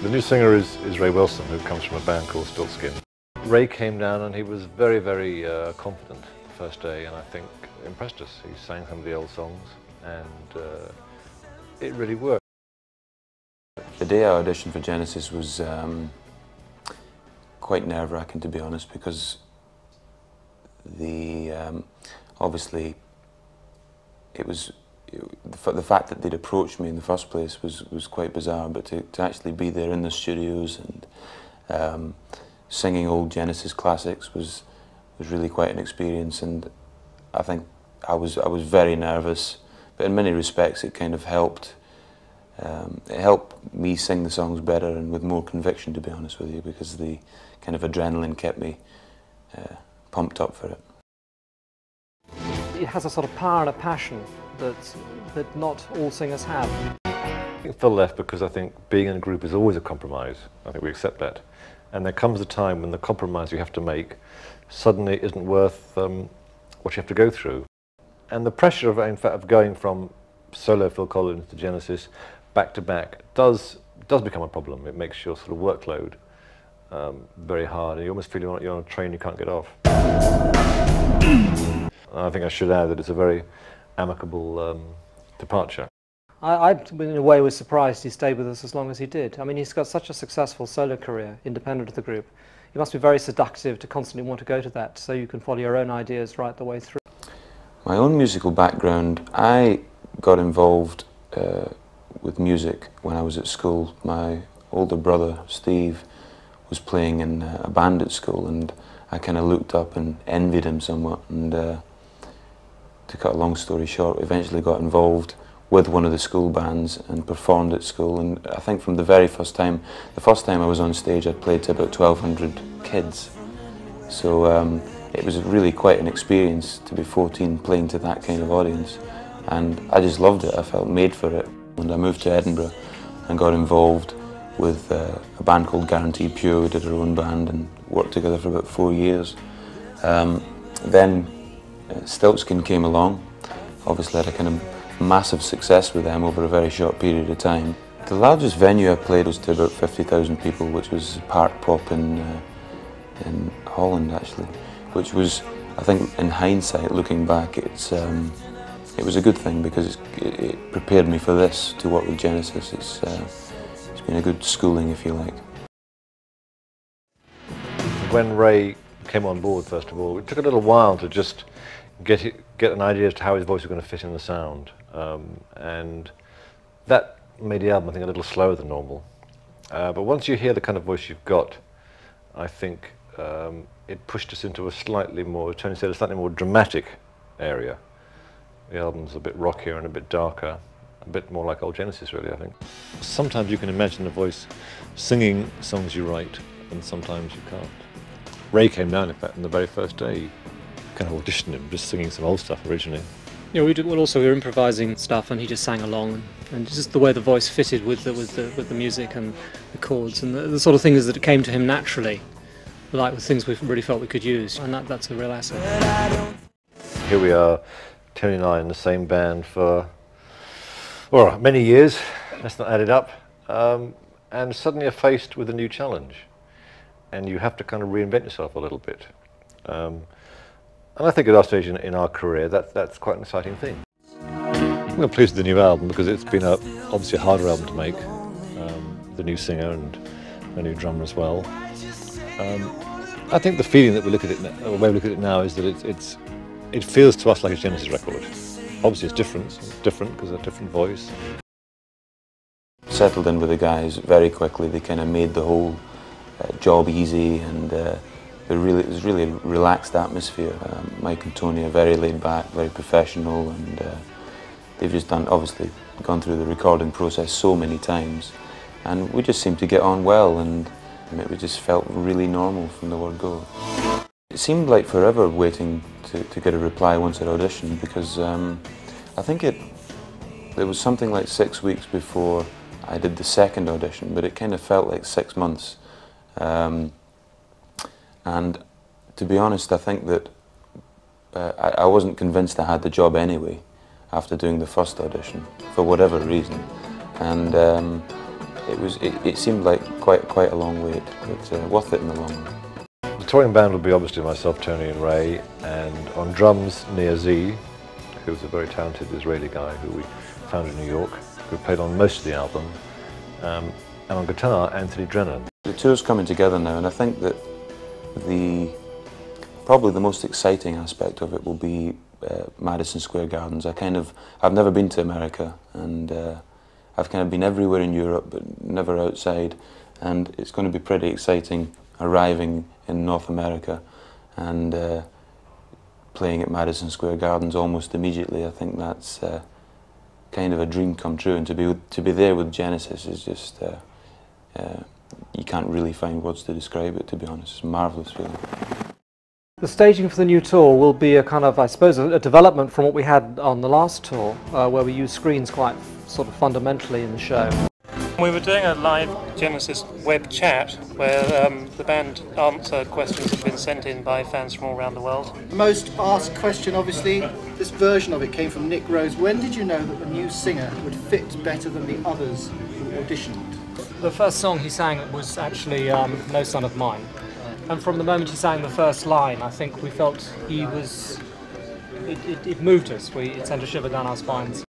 The new singer is Ray Wilson, who comes from a band called Stiltskin. Ray came down and he was very, very confident the first day, and I think impressed us. He sang some of the old songs, and it really worked. The day I auditioned for Genesis was quite nerve-wracking, to be honest, because obviously it was the fact that they'd approached me in the first place was quite bizarre, but to actually be there in the studios and singing old Genesis classics was really quite an experience, and I think I was very nervous, but in many respects it kind of helped. It helped me sing the songs better and with more conviction, to be honest with you, because the kind of adrenaline kept me pumped up for it. It has a sort of power and a passion that not all singers have. I think Phil left because I think being in a group is always a compromise. I think we accept that. And there comes a time when the compromise you have to make suddenly isn't worth what you have to go through. And the pressure of, in fact, of going from solo Phil Collins to Genesis back to back does become a problem. It makes your sort of workload very hard, and you almost feel you're on a train you can't get off. I think I should add that it's a very amicable departure. I, in a way, was surprised he stayed with us as long as he did. I mean, he's got such a successful solo career, independent of the group. It must be very seductive to constantly want to go to that, so you can follow your own ideas right the way through. My own musical background, I got involved with music when I was at school. My older brother, Steve, was playing in a band at school, and I kind of looked up and envied him somewhat, and to cut a long story short, eventually got involved with one of the school bands and performed at school. And I think from the very first time, the first time I was on stage, I'd played to about 1,200 kids. So it was really quite an experience to be 14 playing to that kind of audience. And I just loved it. I felt made for it. And I moved to Edinburgh and got involved with a band called Guaranteed Pure. We did our own band and worked together for about 4 years. Then Stiltskin came along. Obviously I had a kind of massive success with them over a very short period of time. The largest venue I played was to about 50,000 people, which was Park Pop in Holland, actually, which was, I think, in hindsight, looking back, it was a good thing because it prepared me for this, to work with Genesis. It's been a good schooling, if you like. When Ray came on board, first of all, it took a little while to just get an idea as to how his voice was going to fit in the sound, and that made the album, I think, a little slower than normal. But once you hear the kind of voice you've got, I think it pushed us into a slightly more, Tony said, a slightly more dramatic area. The album's a bit rockier and a bit darker, a bit more like old Genesis, really, I think. Sometimes you can imagine a voice singing songs you write, and sometimes you can't. Ray came down, in fact, on the very first day. You kind of auditioned him, just singing some old stuff originally. Yeah, we were improvising stuff, and he just sang along, and just the way the voice fitted with the music and the chords, and the sort of things that came to him naturally, like the things we really felt we could use, and that's a real asset. Here we are, Tony and I in the same band for, well, many years, let's not add it up, and suddenly are faced with a new challenge, and you have to kind of reinvent yourself a little bit. And I think at our stage in our career, that's quite an exciting thing. We're pleased with the new album because it's been obviously a harder album to make. The new singer and a new drummer as well. I think the feeling that we look at it, the way we look at it now, is that it feels to us like a Genesis record. Obviously it's different because of a different voice. Settled in with the guys very quickly. They kind of made the whole job easy, and it was really a relaxed atmosphere. Mike and Tony are very laid back, very professional, and they've just obviously gone through the recording process so many times, and we just seemed to get on well, and it just felt really normal from the word go. It seemed like forever waiting to get a reply once I'd auditioned, because I think it was something like 6 weeks before I did the second audition, but it kind of felt like 6 months. And to be honest, I think that I wasn't convinced I had the job anyway after doing the first audition, for whatever reason. And it seemed like quite a long wait, but worth it in the long run. The touring band will be obviously myself, Tony and Ray, and on drums Nia Z, who's a very talented Israeli guy who we found in New York, who played on most of the album, and on guitar Anthony Drennan. The tour's coming together now, and I think that probably the most exciting aspect of it will be Madison Square Gardens. I've never been to America, and I've kind of been everywhere in Europe but never outside, and it's going to be pretty exciting arriving in North America and playing at Madison Square Gardens almost immediately. I think that's kind of a dream come true, and to be there with Genesis is just you can't really find words to describe it, to be honest. It's a marvellous feeling. The staging for the new tour will be a kind of, I suppose, a development from what we had on the last tour, where we used screens quite sort of fundamentally in the show. We were doing a live Genesis web chat where the band answer questions that have been sent in by fans from all around the world. Most asked question, obviously, this version of it came from Nick Rose. When did you know that the new singer would fit better than the others who auditioned? The first song he sang was actually No Son of Mine. And from the moment he sang the first line, I think we felt he was... It moved us. It sent a shiver down our spines.